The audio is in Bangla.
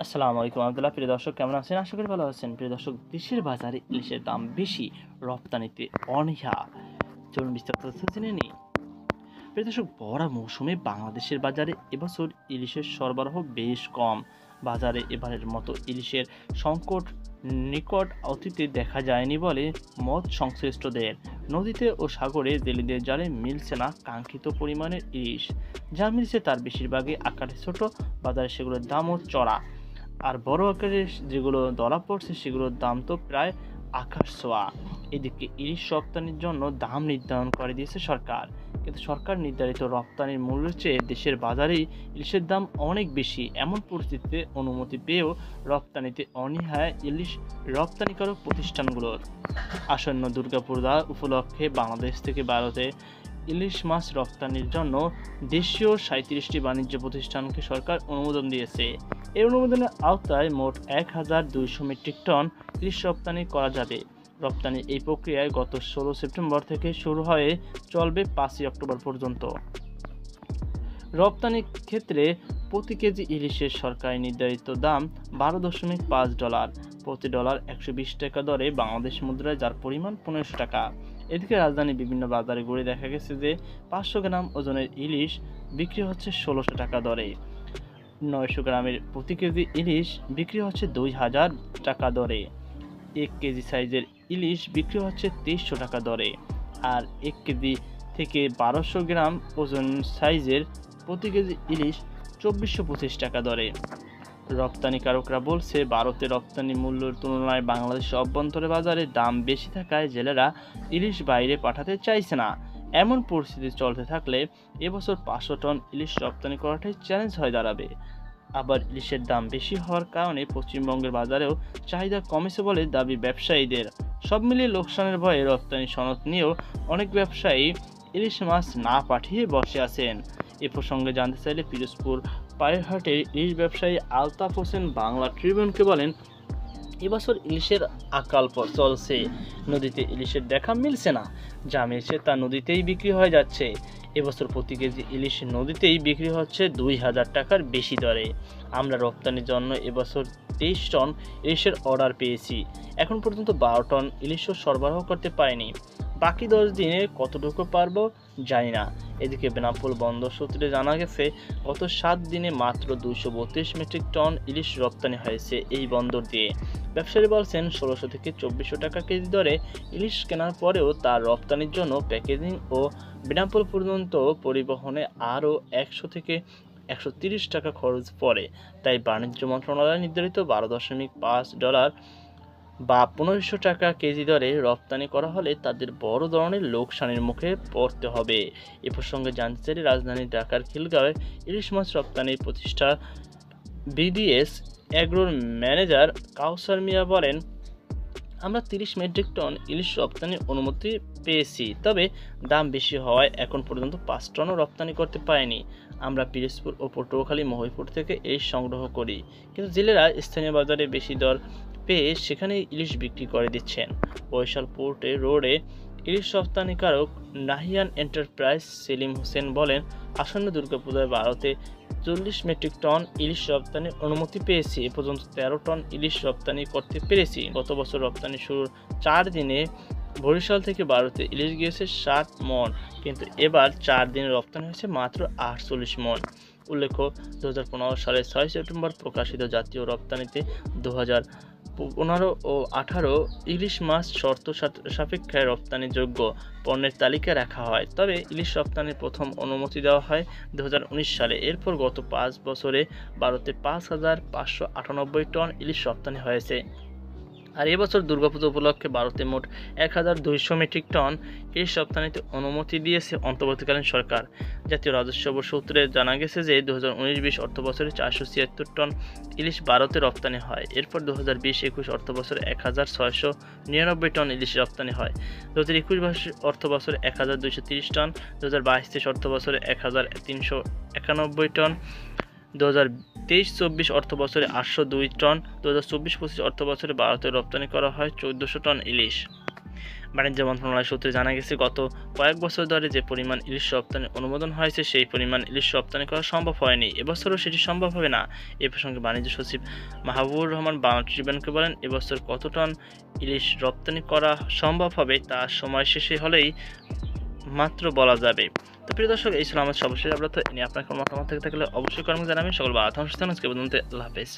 আসসালামু আলাইকুম আব্দুল্লাহ। প্রিয় দর্শক কেমন আছেন? আশা করি ভালো আছেন। প্রিয় দর্শক, দেশের বাজারে ইলিশের দাম বেশি, রপ্তানিতে অনীহা। চলুন বিস্তারিত তথ্য জেনে নিই। প্রিয় দর্শক, ভরা মৌসুমে বাংলাদেশের বাজারে এবছর ইলিশের সরবরাহ বেশ কম। বাজারে এবারের মতো ইলিশের সংকট নিকট অতীতে দেখা যায়নি বলে মত সংশ্লিষ্টদের। নদীতে ও সাগরে জেলেদের জালে মিলছে না কাঙ্ক্ষিত পরিমাণের ইলিশ। যা মিলছে তার বেশিরভাগই আকারে ছোট, বাজারে সেগুলোর দামও চড়া। আর বড় আকারের যেগুলো ধরা পড়ছে সেগুলোর দাম তো প্রায় আকাশ ছোঁয়া। এদিকে ইলিশ রপ্তানির জন্য দাম নির্ধারণ করে দিয়েছে সরকার, কিন্তু সরকার নির্ধারিত রপ্তানির মূল্যের চেয়ে দেশের বাজারেই ইলিশের দাম অনেক বেশি। এমন পরিস্থিতিতে অনুমতি পেয়েও রপ্তানিতে অনীহায় ইলিশ রপ্তানিকারক প্রতিষ্ঠানগুলোর। আসন্ন দুর্গাপূজা উপলক্ষে বাংলাদেশ থেকে ভারতে ইলিশ মাছ রপ্তানির জন্য দেশীয় ৩৭টি বাণিজ্য প্রতিষ্ঠানকে সরকার অনুমোদন দিয়েছে। এই অনুমোদনের আওতায় মোট ১,২০০ মেট্রিক টন ইলিশ রপ্তানি করা যাবে। রপ্তানির এই প্রক্রিয়ায় গত ১৬ সেপ্টেম্বর থেকে শুরু হয়ে চলবে ৫ই অক্টোবর পর্যন্ত। রপ্তানির ক্ষেত্রে প্রতি কেজি ইলিশের সরকারি নির্ধারিত দাম $১২.৫, প্রতি ডলার ১২০ টাকা দরে বাংলাদেশ মুদ্রায়, যার পরিমাণ ১৫০০ টাকা। এদিকে রাজধানীর বিভিন্ন বাজারে ঘুরে দেখা গেছে যে ৫০০ গ্রাম ওজনের ইলিশ বিক্রি হচ্ছে ১৬০০ টাকা দরে, ৯০০ গ্রামের প্রতি কেজি ইলিশ বিক্রি হচ্ছে ২,০০০ টাকা দরে, ১ কেজি সাইজের ইলিশ বিক্রি হচ্ছে ২৩০০ টাকা দরে, আর ১ কেজি থেকে ১২০০ গ্রাম ওজন সাইজের প্রতি কেজি ইলিশ ২৪২৫ টাকা দরে। রপ্তানিকারকরা বলছে, ভারতে রপ্তানি মূল্যের তুলনায় বাংলাদেশের অভ্যন্তরে বাজারে দাম বেশি থাকায় জেলেরা ইলিশ বাইরে পাঠাতে চাইছে না। এমন পরিস্থিতি চলতে থাকলে এবছর ৫০০ টন ইলিশ রপ্তানি করাটাই চ্যালেঞ্জ হয়ে দাঁড়াবে। আবার ইলিশের দাম বেশি হওয়ার কারণে পশ্চিমবঙ্গের বাজারেও চাহিদা কমেছে বলে দাবি ব্যবসায়ীদের। সব মিলিয়ে লোকসানের ভয়ে রপ্তানি সনদ নিয়েও অনেক ব্যবসায়ী ইলিশ মাছ না পাঠিয়ে বসে আছেন। এ প্রসঙ্গে জানতে চাইলে পিরোজপুর পায়রহাটের ইলিশ ব্যবসায়ী আলতাফ হোসেন বাংলা ট্রিবিউনকে বলেন, এবছর ইলিশের আকাল চলছে, নদীতে ইলিশের দেখা মিলছে না, যা মিলছে তা নদীতেই বিক্রি হয়ে যাচ্ছে। এবছর প্রতি কেজি ইলিশ নদীতেই বিক্রি হচ্ছে ২,০০০ টাকার বেশি দরে। আমরা রপ্তানির জন্য এবছর ২৩ টন ইলিশের অর্ডার পেয়েছি, এখন পর্যন্ত ১২ টন ইলিশও সরবরাহ করতে পারিনি। বাকি ১০ দিনে কতটুকু পারবো জানি না। এদিকে বেনাপোল বন্দর সূত্রে জানা গেছে, গত ৭ দিনে মাত্র ২৩২ মেট্রিক টন ইলিশ রপ্তানি হয়েছে এই বন্দর দিয়ে। ব্যবসায়ী বলছেন, ১৬০০ থেকে ২৪০০ টাকা কেজি দরে ইলিশ কেনার পরেও তার রপ্তানির জন্য প্যাকেজিং ও বেনাপোল পর্যন্ত পরিবহনে আরও ১০০ থেকে ১৩০ টাকা খরচ পড়ে। তাই বাণিজ্য মন্ত্রণালয় নির্ধারিত $১২.৫ বা ১৫০০ টাকা কেজি দরে রপ্তানি করা হলে তাদের বড় ধরনের লোকসানের মুখে পড়তে হবে। এ প্রসঙ্গে জানতে চাইলে রাজধানী ঢাকার খিলগাঁওয়ে ইলিশ মাছ রপ্তানির প্রতিষ্ঠান বিডিএস এগ্রোর ম্যানেজার কাউসার মিয়া বলেন, আমরা ৩০ মেট্রিক টন ইলিশ রপ্তানির অনুমতি পেয়েছি, তবে দাম বেশি হওয়ায় এখন পর্যন্ত ৫ টনও রপ্তানি করতে পারিনি। আমরা পিরোজপুর ও পটুয়াখালী, মহিপুর থেকে ইলিশ সংগ্রহ করি, কিন্তু জেলেরা স্থানীয় বাজারে বেশি দর পেয়ে সেখানেই ইলিশ বিক্রি করে দিচ্ছেন। বরিশাল পোর্ট রোডে ইলিশ রপ্তানিকারক নাহিয়ান এন্টারপ্রাইজ সেলিম হোসেন বলেন, আসন্ন দুর্গাপূজায় ভারতে ৪০ মেট্রিক টন ইলিশ রপ্তানির অনুমতি পেয়েছি, এ পর্যন্ত ১৩ টন ইলিশ রপ্তানি করতে পেরেছি। গত বছর রপ্তানি শুরুর ৪ দিনে বরিশাল থেকে ভারতে ইলিশ গিয়েছে ৬০ মণ, কিন্তু এবার ৪ দিনে রপ্তানি হয়েছে মাত্র ৪৮ মণ। উল্লেখ্য, ২০১৫ সালের ৬ সেপ্টেম্বর প্রকাশিত জাতীয় রপ্তানিতে ২০১৫ ও ২০১৮ ইলিশ মাছ শর্ত সাপেক্ষে রপ্তানিযোগ্য পণ্যের তালিকায় রাখা হয়। তবে ইলিশ রপ্তানির প্রথম অনুমতি দেওয়া হয় ২০১৯ সালে। এরপর গত ৫ বছরে ভারতে ৫,৫৯৮ টন ইলিশ রপ্তানি হয়েছে। আর এবছর দুর্গাপূজা উপলক্ষে ভারতে মোট ১,২০০ মেট্রিক টন ইলিশ রপ্তানিতে অনুমতি দিয়েছে অন্তর্বর্তীকালীন সরকার। জাতীয় রাজস্ব বোর্ড সূত্রে জানা গেছে যে ২০১৯-২০ অর্থবছরে ৪৭৬ টন ইলিশ ভারতে রপ্তানি হয়। এরপর ২০২০-২১ অর্থবছরে ১,৬৯৯ টন ইলিশ রপ্তানি হয়। ২০২১ অর্থবছরে ১,২৩০ টন, ২০২২-২৩ অর্থবছরে ১,৩৯১ টন, ২০২৩-২৪ অর্থবছরে ৮০২ টন, ২০২৪-২৫ অর্থবছরে ভারতে রপ্তানি করা হয় ১৪০০ টন ইলিশ। বাণিজ্য মন্ত্রণালয় সূত্রে জানা গেছে, গত কয়েক বছর ধরে যে পরিমাণ ইলিশ রপ্তানি অনুমোদন হয়েছে সেই পরিমাণ ইলিশ রপ্তানি করা সম্ভব হয়নি। এবছরও সেটি সম্ভব হবে না। এ প্রসঙ্গে বাণিজ্য সচিব মাহবুবুর রহমান বাংলা ট্রিবিউনকে বলেন, এবছর কত টন ইলিশ রপ্তানি করা সম্ভব হবে তা সময় শেষে হলেই মাত্র বলা যাবে। তো প্রিয় দর্শক, এই ছিল আমার সর্বশেষ আপডেট। এ নিয়ে আপনার কোনো মতামত থেকে থাকলে অবশ্যই কমেন্টে জানাবেন। সকল ভালো থাকুন, সুস্থ থাকুন। আজকে পর্যন্ত আল্লাহ হাফেজ।